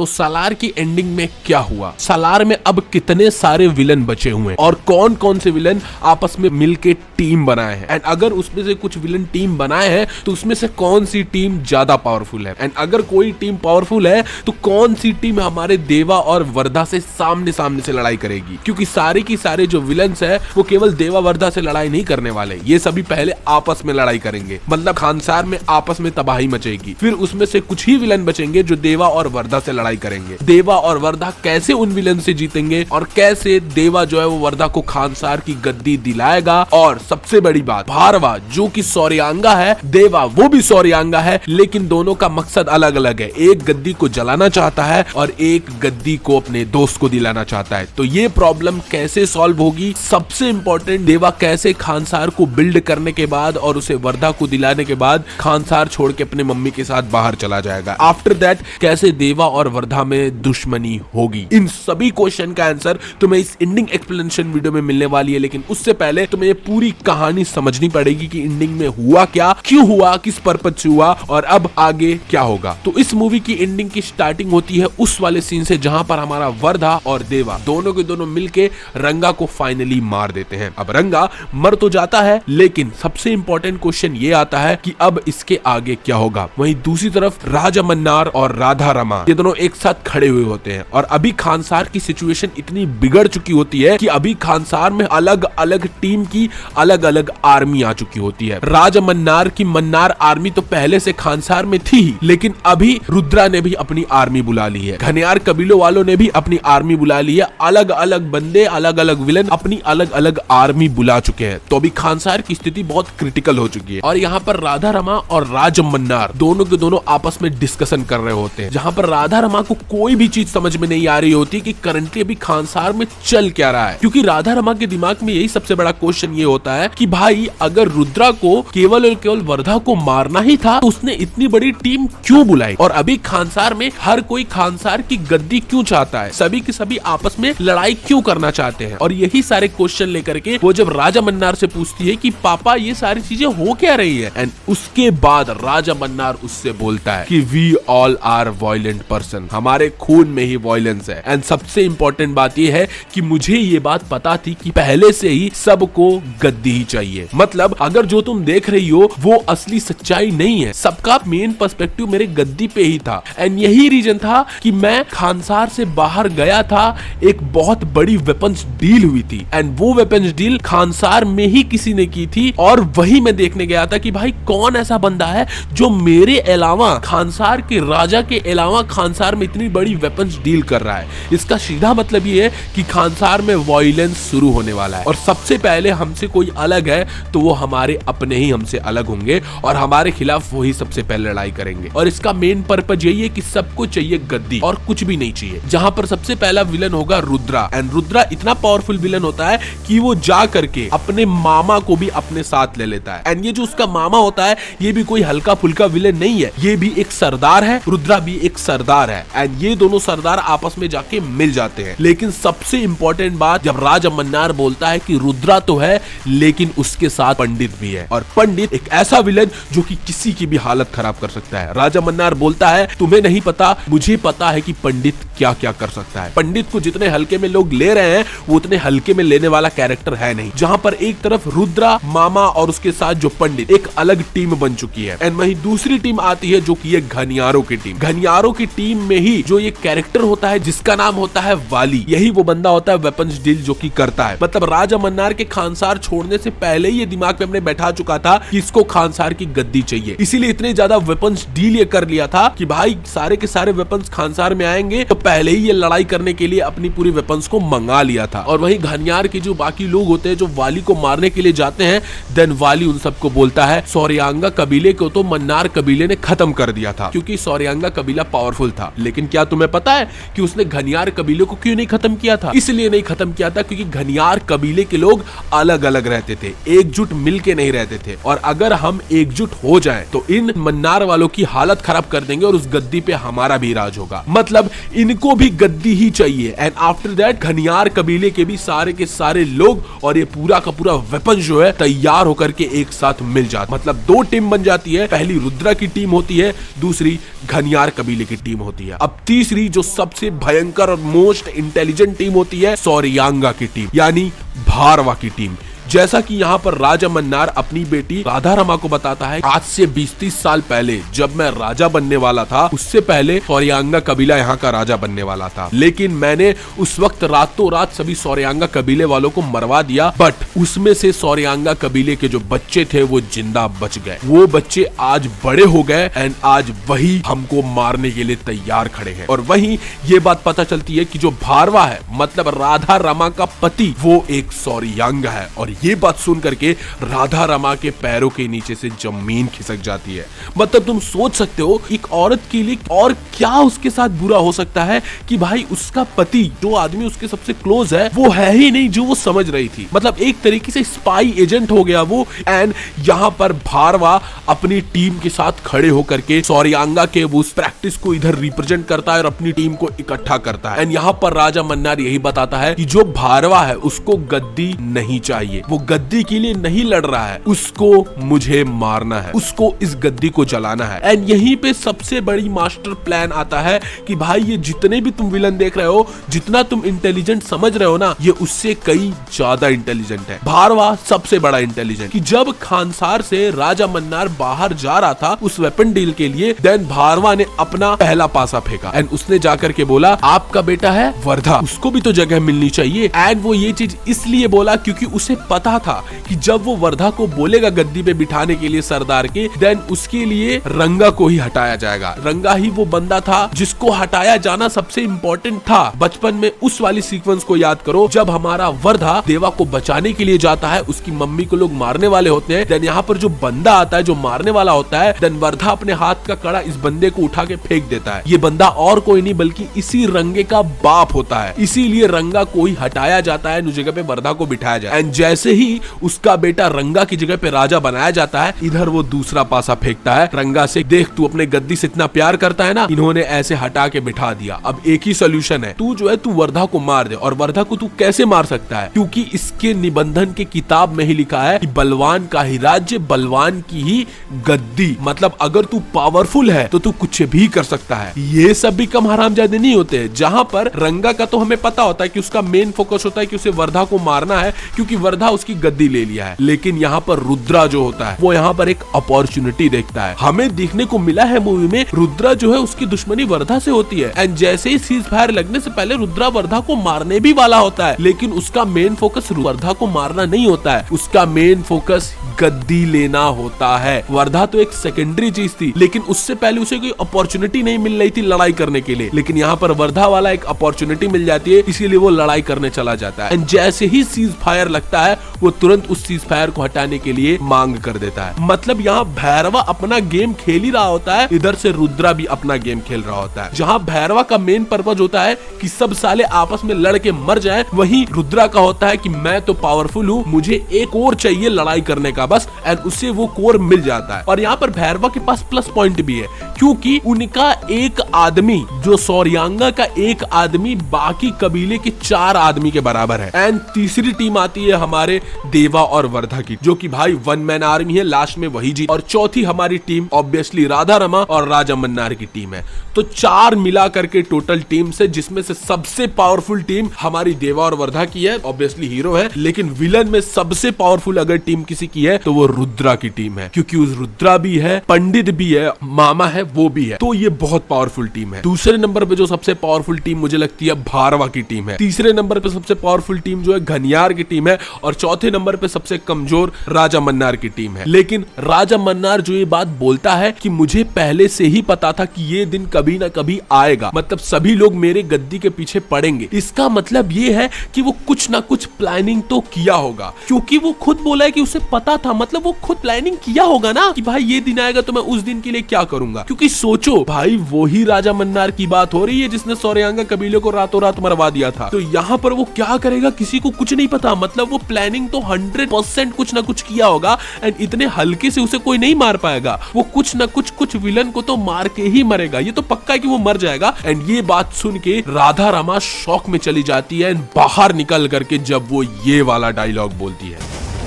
तो सालार की एंडिंग में क्या हुआ, सालार में अब कितने सारे विलन बचे हुए हैं और कौन कौन से विलन आपस में मिलके टीम बनाए हैं, एंड अगर उसमें से कुछ विलन टीम बनाए हैं तो उसमें से कौन सी टीम ज्यादा पावरफुल है, एंड अगर कोई टीम पावरफुल है तो कौन सी टीम हमारे देवा और वर्धा से सामने सामने से लड़ाई करेगी। क्योंकि सारे की सारे जो विलन्स है वो केवल देवा वर्धा से लड़ाई नहीं करने वाले, ये सभी पहले आपस में लड़ाई करेंगे, मतलब खानसार में आपस में तबाही मचेगी। फिर उसमें से कुछ ही विलन बचेंगे जो देवा और वर्धा से लड़ाई करेंगे। देवा और वर्धा कैसे उन विलन से जीतेंगे और कैसे देवा जो है वो वर्धा को खानसार की गद्दी दिलाएगा। और सबसे बड़ी बात, भारवा जो कि सौर्यांगा है, देवा वो भी सौर्यांगा है, लेकिन दोनों का मकसद अलग अलग है। एक गद्दी को जलाना चाहता है और एक गद्दी को अपने दोस्त को दिलाना चाहता है। तो ये प्रॉब्लम कैसे सॉल्व होगी, सबसे इंपॉर्टेंट देवा कैसे खानसार को बिल्ड करने के बाद और उसे वर्धा को दिलाने के बाद खानसार छोड़ के अपने मम्मी के साथ बाहर चला जाएगा। आफ्टर दैट कैसे देवा और वर्धा में दुश्मनी होगी। इन सभी क्वेश्चन का आंसर तुम्हें इस एंडिंग एक्सप्लेनेशन वीडियो में मिलने वाली है, लेकिन उससे पहले तुम्हें ये पूरी कहानी समझनी पड़ेगी कि एंडिंग में हुआ क्या, क्यों हुआ, किस पर्पज से हुआ और अब आगे क्या होगा। तो इस मूवी की एंडिंग की स्टार्टिंग होती है उस वाले सीन से जहां पर हमारा वर्धा और देवा दोनों के दोनों मिलके रंगा को फाइनली मार देते हैं। अब रंगा मर तो जाता है, लेकिन सबसे इंपॉर्टेंट क्वेश्चन ये आता है कि अब इसके आगे क्या होगा। वहीं दूसरी तरफ राजा मन्नार और राधा रमा ये दोनों एक साथ खड़े हुए होते हैं और अभी खानसार की सिचुएशन इतनी बिगड़ चुकी होती है कि अभी खानसार में अलग अलग टीम की अलग अलग आर्मी आ चुकी होती है। राजा मन्नार की मन्नार आर्मी तो पहले से खानसार में थी ही, लेकिन अभी रुद्रा ने भी अपनी आर्मी बुला ली है। घनियार कबीलों वालों ने भी अपनी आर्मी बुला ली है। अलग अलग बंदे, अलग अलग विलन अपनी अलग अलग आर्मी बुला चुके हैं। तो अभी खानसार की स्थिति बहुत क्रिटिकल हो चुकी है और यहाँ पर राधा रमा और राज मन्नार दोनों के दोनों आपस में डिस्कशन कर रहे होते हैं, जहाँ पर राधा रमा को कोई भी चीज समझ में नहीं आ रही होती कि करंटली अभी खानसार में चल क्या रहा है। क्योंकि राधा रमा के दिमाग में यही सबसे बड़ा क्वेश्चन ये होता है कि भाई अगर रुद्रा को केवल और केवल वर्धा को मारना ही था तो उसने इतनी बड़ी टीम क्यों बुलाई, और अभी खानसार में हर कोई खानसार की गद्दी क्यों चाहता है, सभी के सभी आपस में लड़ाई क्यों करना चाहते हैं। और यही सारे क्वेश्चन लेकर के वो जब राजा मन्नार से पूछती है कि पापा ये सारी चीजें हो क्या रही है, एंड उसके बाद राजा मन्नार उससे बोलता है कि we all are violent person, हमारे खून में ही वायलेंस है। एंड सबसे इंपॉर्टेंट बात यह है कि मुझे ये बात पता थी कि पहले से ही सबको गद्दी ही चाहिए। मतलब अगर जो तुम देख रही हो वो असली सच्चाई नहीं है, सबका मेन पर्सपेक्टिव मेरे गद्दी पे ही था। एंड यही रीजन था कि मैं खानसार से बाहर गया था, एक बहुत बड़ी वेपन्स डील हुई थी एंड वो वेपन्स डील खानसार में ही किसी ने की थी और वही मैं देखने गया था कि भाई कौन ऐसा बंदा है जो मेरे अलावा, खानसार के राजा के अलावा खानसार में इतनी बड़ी वेपन्स डील कर रहा है। इसका सीधा मतलब ये है कि खानसार में वायलेंस शुरू होने वाला है और सबसे पहले हमसे कोई अलग है तो वो हमारे अपने ही हमसे अलग होंगे और हमारे खिलाफ वही सबसे पहले लड़ाई करेंगे। और इसका मेन पर्पज यही है कि सबको चाहिए गद्दी और कुछ भी नहीं चाहिए। जहां पर सबसे पहला विलन होगा रुद्रा, एंड रुद्रा इतना पावरफुल विलन होता है कि वो जा करके अपने मामा को भी अपने साथ ले लेता है। एंड ये जो उसका मामा होता है ये भी कोई हल्का फुल्का विलन नहीं है, ये भी एक सरदार है, रुद्रा भी एक सरदार है। एंड ये दोनों सरदार आपस में जाके मिल जाते हैं। लेकिन सबसे इंपॉर्टेंट बात, जब राजा मन्नार बोलता है कि रुद्रा तो है लेकिन उसके साथ पंडित भी है, और पंडित एक ऐसा विलन जो कि किसी की भी हालत खराब कर सकता है। राजा मन्नार बोलता है तुम्हें नहीं पता, मुझे पता है कि पंडित क्या क्या कर सकता है। पंडित को जितने हल्के में लोग ले रहे हैं वो उतने हल्के में लेने वाला कैरेक्टर है नहीं। जहां पर एक तरफ रुद्रा, मामा और उसके साथ जो पंडित, एक अलग टीम बन चुकी है। एंड वहीं दूसरी टीम आती है जो कि है घनियारों की टीम। घनियारों की टीम में ही जो ये कैरेक्टर होता है जिसका नाम होता है वाली, यही वो बंदा होता है वेपन्स डील जो कि करता है। मतलब राजा मन्नार के खानसार छोड़ने से पहले ही ये दिमाग में हमने बैठा चुका था कि इसको खानसार की गद्दी चाहिए, इसीलिए इतने ज्यादा वेपन्स डील ये कर लिया था कि भाई सारे के सारे वेपन्स खानसार में आएंगे तो पहले ही ये लड़ाई करने के लिए अपनी पूरी वेपन्स को मंगा लिया था। और वहीं घनियार के जो बाकी लोग होते हैं जो वाली को मारने के लिए जाते हैं, देन वाली उन सबको बोलता है सौर्यांगा कबीले को तो मन्नार कबीले ने खत्म कर दिया था क्योंकि सौर्यांगा कबीला पावरफुल था। लेकिन क्या तुम्हें पता है कि उसने घनियार कबीले को क्यों नहीं खत्म किया था? इसलिए नहीं खत्म किया था क्योंकि घनियार कबीले के लोग अलग अलग रहते थे, एकजुट मिलके नहीं रहते थे। और अगर हम एकजुट हो जाएं तो इन मन्नार वालों की हालत खराब कर देंगे और उस गद्दी पे हमारा भी राज होगा। मतलब इनको भी गद्दी ही चाहिए। एंड आफ्टर दैट घनियार कबीले के भी सारे के सारे लोग और ये पूरा का पूरा वेपन जो है तैयार होकर के एक साथ मिल जाते। मतलब दो टीम बन जाती है, पहली रुद्रा की टीम होती है, दूसरी घनियार कबीले की टीम होती है। है। अब तीसरी जो सबसे भयंकर और मोस्ट इंटेलिजेंट टीम होती है सौरियांगा की टीम, यानी भारवा की टीम। जैसा कि यहाँ पर राजा मन्नार अपनी बेटी राधा रमा को बताता है, आज से 20-30 साल पहले जब मैं राजा बनने वाला था, उससे पहले सौरियांगा कबीला यहाँ का राजा बनने वाला था, लेकिन मैंने उस वक्त रातों रात सभी सौरियांगा कबीले वालों को मरवा दिया, बट उसमें से सौरियांगा कबीले के जो बच्चे थे वो जिंदा बच गए। वो बच्चे आज बड़े हो गए एंड आज वही हमको मारने के लिए तैयार खड़े हैं। और वहीं ये बात पता चलती है कि जो भारवा है, मतलब राधा रमा का पति, वो एक सौरियांगा है। और ये बात सुन करके राधा रमा के पैरों के नीचे से जमीन खिसक जाती है। मतलब तुम सोच सकते हो एक औरत के लिए और क्या उसके साथ बुरा हो सकता है कि भाई उसका पति, जो आदमी उसके सबसे क्लोज है, वो है ही नहीं जो वो समझ रही थी। मतलब एक तरीके से स्पाई एजेंट हो गया वो। एंड यहाँ पर भारवा अपनी टीम के साथ खड़े होकर के सौरियांगा के उस प्रैक्टिस को इधर रिप्रेजेंट करता है और अपनी टीम को इकट्ठा करता है। एंड यहाँ पर राजा मन्नार यही बताता है कि जो भारवा है उसको गद्दी नहीं चाहिए, वो गद्दी के लिए नहीं लड़ रहा है, उसको मुझे मारना है, उसको इस गद्दी को जलाना है। एंड यहीं पे सबसे बड़ी मास्टर प्लान आता है कि भाई ये जितने भी तुम विलन देख रहे हो, जितना तुम इंटेलिजेंट समझ रहे हो ना, ये उससे कई ज्यादा इंटेलिजेंट है। भारवा सबसे बड़ा इंटेलिजेंट। कि जब खानसार से राजा मन्नार बाहर जा रहा था उस वेपन डील के लिए, देन भारवा ने अपना पहला पासा फेंका एंड उसने जाकर के बोला, आपका बेटा है वर्धा, उसको भी तो जगह मिलनी चाहिए। एंड वो ये चीज इसलिए बोला क्योंकि उसे पता था कि जब वो वर्धा को बोलेगा गद्दी पे बिठाने के लिए सरदार के, देन उसके लिए रंगा को ही हटाया जाएगा। रंगा ही वो बंदा था जिसको हटाया जाना सबसे इम्पोर्टेंट था। बचपन में उस वाली सीक्वेंस को याद करो, जब हमारा वर्धा देवा को बचाने के लिए जाता है, उसकी मम्मी को लोग मारने वाले होते हैं, देन यहाँ पर जो बंदा आता है जो मारने वाला होता है, देन वर्धा अपने हाथ का कड़ा इस बंदे को उठा के फेंक देता है। ये बंदा और कोई नहीं बल्कि इसी रंगे का बाप होता है, इसीलिए रंगा को ही हटाया जाता है, उस जगह पे वर्धा को बिठाया जाए। एंड जैसे ही उसका बेटा रंगा की जगह पे राजा बनाया जाता है, इधर वो दूसरा पासा फेंकता है रंगा से, देख तू अपने गद्दी से इतना प्यार करता है ना, इन्होंने ऐसे हटा के बिठा दिया। अब एक ही सोल्यूशन है, तू जो है तू वर्धा को मार दे। और वर्धा को तू कैसे मार सकता है? क्योंकि इसके निबंधन के किताब में ही लिखा है कि बलवान का ही राज्य, बलवान की ही गद्दी। मतलब अगर तू पावरफुल है तो तू कुछ भी कर सकता है। ये सब भी कम हरामजादे नहीं होते। जहां पर रंगा का तो हमें पता होता है कि उसका मेन फोकस होता है कि उसे वर्धा को मारना है, क्योंकि वर्धा उसकी गद्दी ले लिया है। लेकिन यहाँ पर रुद्रा जो होता है वो यहाँ पर एक अपॉर्चुनिटी देखता है। हमें देखने को मिला है मूवी में, रुद्रा जो है उसकी दुश्मनी वर्धा से होती है। एंड जैसे ही सीज फायर लगने से पहले रुद्रा वर्धा को मारने भी वाला होता है, लेकिन उसका मेन फोकस वर्धा को मारना नहीं होता है, उसका मेन फोकस गद्दी लेना होता है। वर्धा तो एक सेकेंडरी चीज थी, लेकिन उससे पहले उसे कोई अपॉर्चुनिटी नहीं मिल रही थी लड़ाई करने के लिए। लेकिन यहाँ पर वर्धा वाला एक अपॉर्चुनिटी मिल जाती है, इसीलिए वो लड़ाई करने चला जाता है। एंड जैसे ही सीज फायर लगता है, वो तुरंत उस सीज फायर को हटाने के लिए मांग कर देता है। मतलब यहाँ भैरवा अपना गेम खेल ही रहा होता है, इधर से रुद्रा भी अपना गेम खेल रहा होता है। जहाँ भैरवा का मेन पर्पज होता है कि सब साले आपस में लड़ के मर जाएं, वहीं रुद्रा का होता है कि मैं तो पावरफुल हूँ, मुझे एक और चाहिए लड़ाई करने का बस। एंड उससे वो कोर मिल जाता है। और यहाँ पर भैरवा के पास प्लस पॉइंट भी है, क्योंकि उनका एक आदमी, जो सौरियांगा का एक आदमी बाकी कबीले के 4 आदमी के बराबर है। एंड तीसरी टीम आती है हमारे देवा और वर्धा की, जो कि भाई 1 मैन आर्मी है, लास्ट में वही जीत। और चौथी हमारी टीम ऑब्वियसली राधा रमा और राजा मन्नार की टीम है। तो 4 मिला करके टोटल टीम से, जिसमें से सबसे पावरफुल टीम हमारी देवा और वर्धा की है, ऑब्वियसली हीरो है। लेकिन विलन में सबसे पावरफुल अगर टीम किसी की है तो वो रुद्रा की टीम है, क्योंकि उस रुद्रा भी है, पंडित भी है, मामा है, वो भी है। तो ये बहुत पावरफुल टीम है। दूसरे नंबर पे जो सबसे पावरफुल टीम मुझे लगती है भारवा की टीम है। तीसरे नंबर पे सबसे पावरफुल टीम जो है घनियार की टीम है। और चौथे नंबर पे सबसे कमजोर राजा मन्नार की टीम है। लेकिन राजा मन्नार जो ये बात बोलता है कि मुझे पहले से ही पता था कि ये दिन कभी ना कभी आएगा, मतलब सभी लोग मेरे गद्दी के पीछे पड़ेंगे, इसका मतलब ये है कि वो कुछ ना कुछ प्लानिंग तो किया होगा, क्योंकि वो खुद बोला है कि उसे पता था। मतलब वो खुद प्लानिंग किया होगा ना कि भाई ये दिन आएगा तो मैं उस दिन के लिए क्या करूंगा। क्योंकि सोचो भाई, वही राजा मन्नार की बात हो रही है जिसने सौरियांगा कबीले को रातों रात मरवा दिया था। तो यहाँ पर वो क्या करेगा किसी को कुछ नहीं पता। मतलब वो प्लानिंग तो 100% कुछ ना कुछ किया होगा। एंड इतने हल्के से उसे कोई नहीं मार पाएगा। वो कुछ ना कुछ विलन को तो मार के ही मरेगा, ये तो पक्का है कि वो मर जाएगा। एंड ये बात सुन के राधा रमा शॉक में चली जाती है। एंड बाहर निकल करके जब वो ये वाला डायलॉग बोलती है,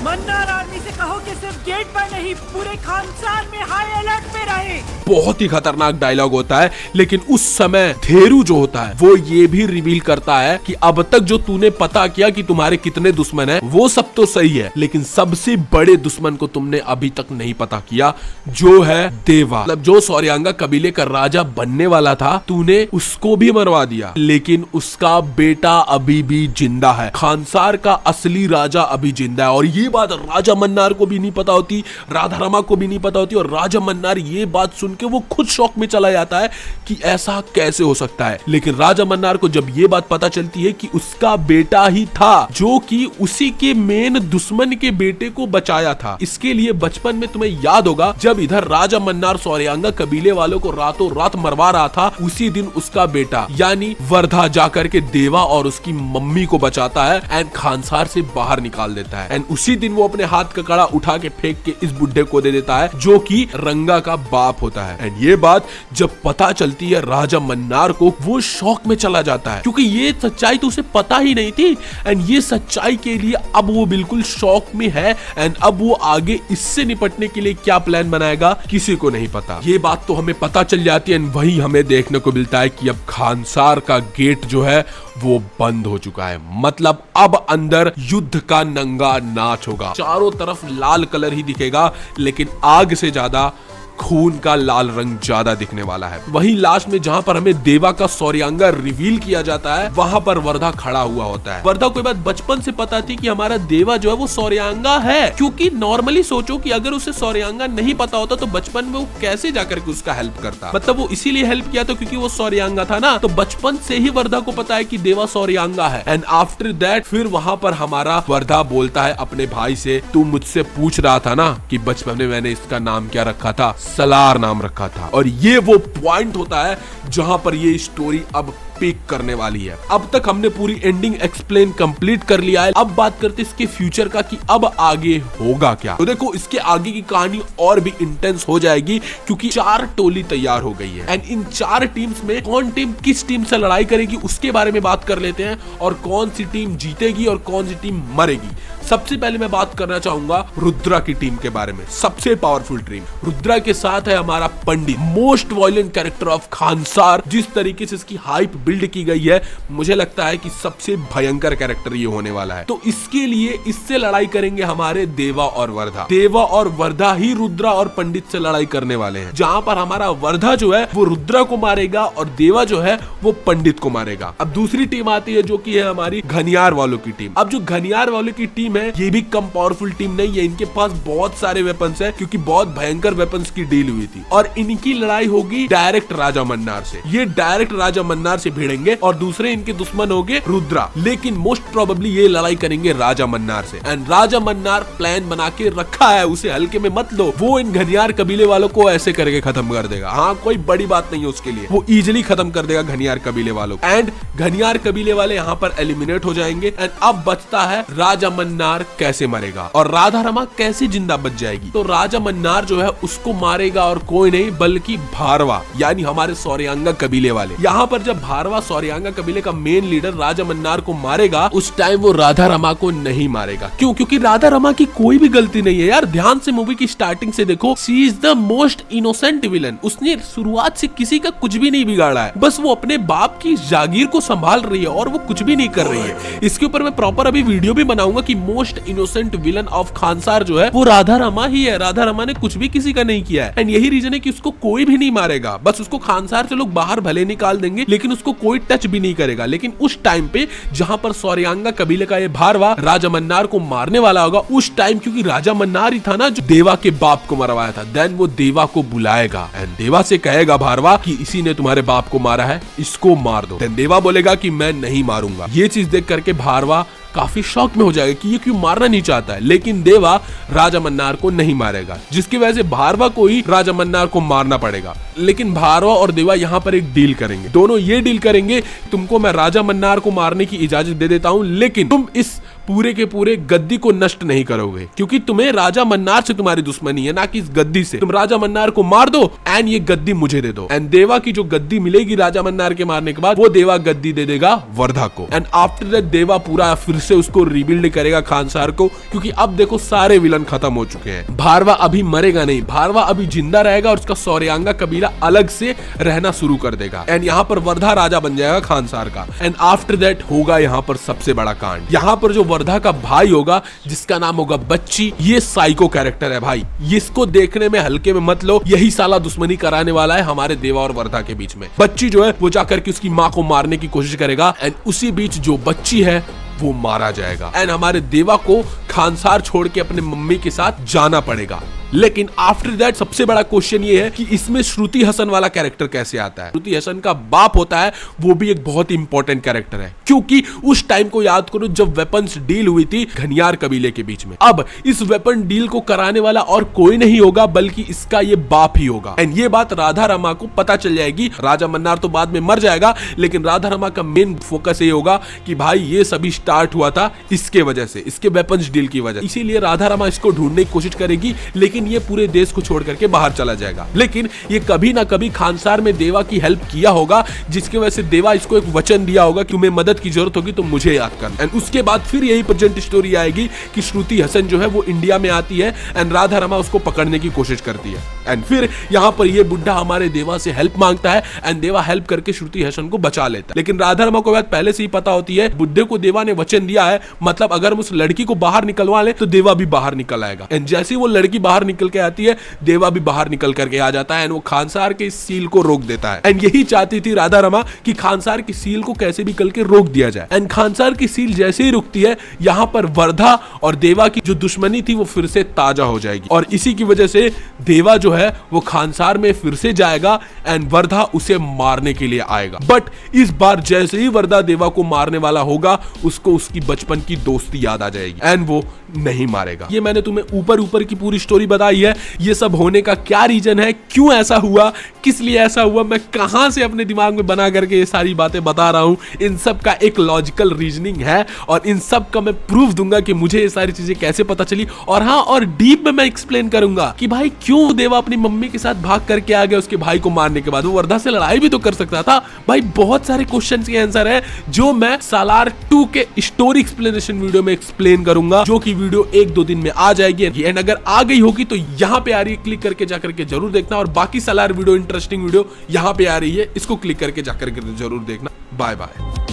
मन्नार आर्मी से कहो कि सिर्फ गेट पर नहीं पूरे खानसार में हाई अलर्ट पे रहे। बहुत ही खतरनाक डायलॉग होता है, लेकिन उस समय धेरू जो होता है वो ये भी रिवील करता है कि अब तक जो तूने पता किया कि तुम्हारे कितने दुश्मन हैं, वो सब तो सही है, लेकिन सबसे बड़े दुश्मन को तुमने अभी तक नहीं पता किया, जो है देवा। मतलब जो सौर्यांगा कबीले का राजा बनने वाला था, तूने उसको भी मरवा दिया, लेकिन उसका बेटा अभी भी जिंदा है। खानसार का असली राजा अभी जिंदा है। और ये बात राजा मन्नार को भी नहीं पता होती, राधारमा को भी नहीं पता होती, और राजा मन्नार ये बात सुन के वो खुद शौक में चला जाता है कि ऐसा कैसे हो सकता है। लेकिन राजा मन्नार को जब ये बात पता चलती है कि उसका बेटा ही था जो कि उसी के मेन दुश्मन के बेटे को बचाया था। इसके लिए बचपन में तुम्हें याद होगा, जब इधर राजा मन्नार सौर्यांगा कबीले वालों को रातों रात मरवा रहा था, उसी दिन उसका बेटा यानी वर्धा जाकर के देवा और उसकी मम्मी को बचाता है एंड खानसार से बाहर निकाल देता है। एंड उसी दिन वो अपने हाथ का कड़ा उठा के फेंक के इस बुड्ढे को दे देता है, जो कि रंगा का बाप होता है। एंड ये बात जब पता चलती है राजा मन्नार को, वो शौक में चला जाता है, क्योंकि ये सच्चाई तो उसे पता ही नहीं थी। एंड ये सच्चाई के लिए अब वो बिल्कुल शौक में है। एंड अब वो आगे इससे निपटने के लिए क्या प्लान बनाएगा, किसी को नहीं पता। ये बात तो हमें पता चल जाती है। एंड वही हमें देखने को मिलता है कि अब खानसार का गेट जो है वो बंद हो चुका है। मतलब अब अंदर युद्ध का नंगा नाच होगा। चारों तरफ लाल कलर ही दिखेगा, लेकिन आग से ज्यादा खून का लाल रंग ज्यादा दिखने वाला है। वहीं लास्ट में जहां पर हमें देवा का सौर्यांगा रिवील किया जाता है, वहां पर वर्धा खड़ा हुआ होता है। वर्धा को ये बात बचपन से पता थी कि हमारा देवा जो है वो सौर्यांगा है, क्योंकि नॉर्मली सोचो कि अगर उसे सौर्यांगा नहीं पता होता तो बचपन में वो कैसे जाकर के उसका हेल्प करता। मतलब वो इसीलिए हेल्प किया था क्योंकि वो सौर्यांगा था ना, तो बचपन से ही वर्धा को पता है कि देवा सौर्यांगा है। एंड आफ्टर दैट फिर वहां पर हमारा वर्धा बोलता है अपने भाई से, तू मुझसे पूछ रहा था ना कि बचपन में मैंने इसका नाम क्या रखा था, सलार नाम रखा था। और ये वो पॉइंट होता है जहां पर ये स्टोरी अब पीक करने वाली है। अब तक हमने पूरी एंडिंग एक्सप्लेन कंप्लीट कर लिया है। अब बात करते हैं इसके फ्यूचर का कि अब आगे होगा क्या। तो देखो, इसके आगे की कहानी और भी इंटेंस हो जाएगी, क्योंकि 4 टोली तैयार हो गई है। एंड इन 4 टीम्स में कौन टीम किस टीम से लड़ाई करेगी उसके बारे में बात कर लेते हैं, और कौन सी टीम जीतेगी और कौन सी टीम मरेगी। सबसे पहले मैं बात करना चाहूंगा रुद्रा की टीम के बारे में। सबसे पावरफुल टीम रुद्रा के साथ है हमारा Pandit, most violent character of Khansaar. जिस तरीके से इसकी हाइप बिल्ड की गई है, मुझे लगता है कि सबसे भयंकर कैरेक्टर ये होने वाला है। तो इसके लिए इससे लड़ाई करेंगे हमारे देवा और वर्धा। देवा और वर्धा ही रुद्रा और पंडित से लड़ाई करने वाले हैं, जहां पर हमारा वर्धा जो है वो रुद्रा को मारेगा और देवा जो है वो पंडित को मारेगा। अब दूसरी टीम आती है जो कि है हमारी घनियार वालों की टीम। अब जो घनियार वालों की टीम है, ये भी कम पावरफुल टीम नहीं है। इनके पास बहुत सारे वेपन्स है, क्योंकि बहुत भयंकर वेपन्स की डील हुई थी। और इनकी लड़ाई होगी डायरेक्ट राजा मन्नार से। ये डायरेक्ट राजा मन्नार से भिड़ेंगे और दूसरे इनके दुश्मन होंगे रुद्रा। लेकिन मोस्ट प्रोबेबली ये लड़ाई करेंगे राजा मन्नार से। एंड राजा मन्नार प्लान बना के रखा है, उसे हल्के में मत लो। वो इन घनियार कबीले वालों को ऐसे करके खत्म कर देगा। हाँ, कोई बड़ी बात नहीं है उसके लिए, वो इजिली खत्म कर देगा घनियार कबीले वालों को। एंड घनियार कबीले वाले यहाँ पर एलिमिनेट हो जाएंगे। एंड अब बचता है राजा मन्नार कैसे मरेगा और राधारमा कैसे जिंदा बच जाएगी। तो राजा मन्नार जो है उसको मारेगा और कोई नहीं बल्कि भारवा, यानी हमारे सौर्यांगा कबीले वाले। यहाँ पर जब भारवा सौर्यांगा कबीले का मेन लीडर राजा मन्नार को मारेगा, उस टाइम वो राधारमा को नहीं मारेगा। क्यों? क्योंकि राधारमा की कोई भी गलती नहीं है यार। ध्यान से मूवी की स्टार्टिंग से देखो, she is the most innocent villain. उसने शुरुआत से किसी का कुछ भी नहीं बिगाड़ा है, बस वो अपने बाप की जागीर को संभाल रही है और वो कुछ भी नहीं कर रही है। इसके ऊपर मैं प्रॉपर अभी वीडियो भी बनाऊंगा कि most innocent villain of Khansaar जो है वो राधारमा ही है। राधारमा ने कुछ भी किसी का नहीं किया है। एंड यही रीजन है कि उसको कोई भी नहीं मारेगा, बस उसको खानसार से लोग बाहर भले निकाल देंगे, लेकिन उसको कोई टच भी नहीं करेगा। लेकिन उस टाइम पे जहां पर सौर्यांगा कबीले का ये भारवा राजा मन्नार को मारने वाला होगा, उस टाइम क्योंकि राजा मन्नार ही था ना जो देवा के बाप को मरवाया था, देन वो देवा को बुलाएगा एंड देवा से कहेगा भारवा कि इसी ने तुम्हारे बाप को मारा है, इसको मार दो। देन देवा बोलेगा कि मैं नहीं मारूंगा। ये चीज देख करके भारवा काफी शॉक में हो जाएगा कि ये क्यों मारना नहीं चाहता है, लेकिन देवा राजा मन्नार को नहीं मारेगा, जिसकी वजह से भारवा को ही राजा मन्नार को मारना पड़ेगा। लेकिन भारवा और देवा यहाँ पर एक डील करेंगे। दोनों ये डील करेंगे, तुमको मैं राजा मन्नार को मारने की इजाजत दे देता हूँ, लेकिन तुम इस पूरे के पूरे गद्दी को नष्ट नहीं करोगे, क्योंकि तुम्हें राजा मन्नार से तुम्हारी दुश्मनी है, ना कि इस गद्दी से। तुम राजा मन्नार को मार दो एंड ये गद्दी मुझे दे दो, एंड देवा की जो गद्दी मिलेगी राजा मन्नार के मारने के बाद, वो देवा गद्दी दे देगा वर्धा को। एंड आफ्टर दैट देवा पूरा फिर से उसको रिबिल्ड करेगा खानसार को, क्योंकि अब देखो सारे विलन खत्म हो चुके हैं। भारवा अभी मरेगा नहीं, भारवा अभी जिंदा रहेगा और उसका सौर्यांगा कबीला अलग से रहना शुरू कर देगा, एंड यहाँ पर वर्धा राजा बन जाएगा खानसार का। एंड आफ्टर दैट होगा यहाँ पर सबसे बड़ा कांड। यहाँ पर जो वर्धा का भाई होगा जिसका नाम होगा बच्ची, ये साइको कैरेक्टर है भाई, इसको देखने में हल्के में मत लो, यही साला दुश्मनी कराने वाला है हमारे देवा और वर्धा के बीच में। बच्ची जो है वो जाकर के उसकी माँ को मारने की कोशिश करेगा, एंड उसी बीच जो बच्ची है वो मारा जाएगा, एंड हमारे देवा को खानसार छोड़ के अपने मम्मी के साथ जाना पड़ेगा। लेकिन आफ्टर दैट सबसे बड़ा क्वेश्चन ये है कि इसमें श्रुति हसन वाला कैरेक्टर कैसे आता है। श्रुति हसन का बाप होता है, वो भी एक बहुत ही इंपॉर्टेंट कैरेक्टर है, क्योंकि उस टाइम को याद करो जब वेपन्स डील हुई थी घनियार कबीले के बीच में। अब इस वेपन डील को कराने वाला और कोई नहीं होगा बल्कि इसका ये बाप ही होगा, एंड ये बात राधा रमा को पता चल जाएगी। राजा मन्नार तो बाद में मर जाएगा, लेकिन राधा रमा का मेन फोकस ये होगा कि भाई ये सभी स्टार्ट हुआ था इसके वजह से, इसके वेपन्स डील की वजह, इसीलिए राधा रमा इसको ढूंढने की कोशिश करेगी, लेकिन ये पूरे देश को छोड़ करके बाहर चला जाएगा। लेकिन ये कभी ना कभी खानसार में देवा की हेल्प किया होगा, जिसकी वजह से देवा इसको एक वचन दिया होगा कि तुम्हें मदद की जरूरत होगी तो मुझे याद करना। एंड उसके बाद फिर यही प्रेजेंट स्टोरी आएगी कि श्रुति हसन जो है वो इंडिया में आती है, एंड राधा रमा उसको पकड़ने की कोशिश करती है, एंड फिर यहाँ पर ये बुढ़ा हमारे देवा से हेल्प मांगता है, एंड देवा हेल्प करके श्रुति हसन को बचा लेता है। लेकिन राधा रमा को बात पहले से ही पता होती है, बुढ़े को देवा ने वचन दिया है, मतलब अगर हम उस लड़की को बाहर निकलवा ले तो देवा भी बाहर निकल आएगा। एंड जैसे ही वो लड़की बाहर निकल के आती है, देवा भी बाहर निकल करके आ जाता है, एंड वो खानसार के सील को रोक देता है। एंड यही चाहती थी राधा रमा कि खानसार की सील को कैसे भी करके रोक दिया जाए। एंड खानसार की सील जैसे ही रुकती है, यहाँ पर वर्धा और देवा की जो दुश्मनी थी वो फिर से ताजा हो जाएगी, और इसी की वजह से देवा जो है वो खानसार में फिर से जाएगा, एंड वर्धा उसे मारने के लिए आएगा। बट इस बार जैसे ही वर्धा देवा को मारने वाला होगा, उसको उसकी बचपन की दोस्ती याद आ जाएगी, एंड वो नहीं मारेगा। ये मैंने तुम्हें ऊपर ऊपर की पूरी स्टोरी बताई है, ये सब होने का क्या रीजन है, क्यों ऐसा हुआ, किस लिए ऐसा हुआ, मैं कहां से अपने दिमाग में बना करके ये सारी बातें बता रहा हूं, इन सब का एक लॉजिकल रीजनिंग है, और इन सब का मैं प्रूफ दूंगा कि मुझे ये सारी चीजें कैसे पता चली। और हाँ, और डीप में मैं एक्सप्लेन करूंगा कि भाई क्यों देवा अपनी मम्मी के साथ भाग करके आ गया उसके भाई को मारने के बाद, वो वर्धा से लड़ाई भी तो कर सकता था। भाई बहुत सारे क्वेश्चन के आंसर है जो मैं सालार 2 के स्टोरी एक्सप्लेनेशन वीडियो में एक्सप्लेन करूंगा, जो कि वीडियो 1-2 दिन में आ जाएगी, एंड अगर आ गई होगी तो यहाँ पे आ रही है, क्लिक करके जाकर के जरूर देखना। और बाकी सालार वीडियो, इंटरेस्टिंग वीडियो यहाँ पे आ रही है, इसको क्लिक करके जाकर के जरूर देखना। Bye bye.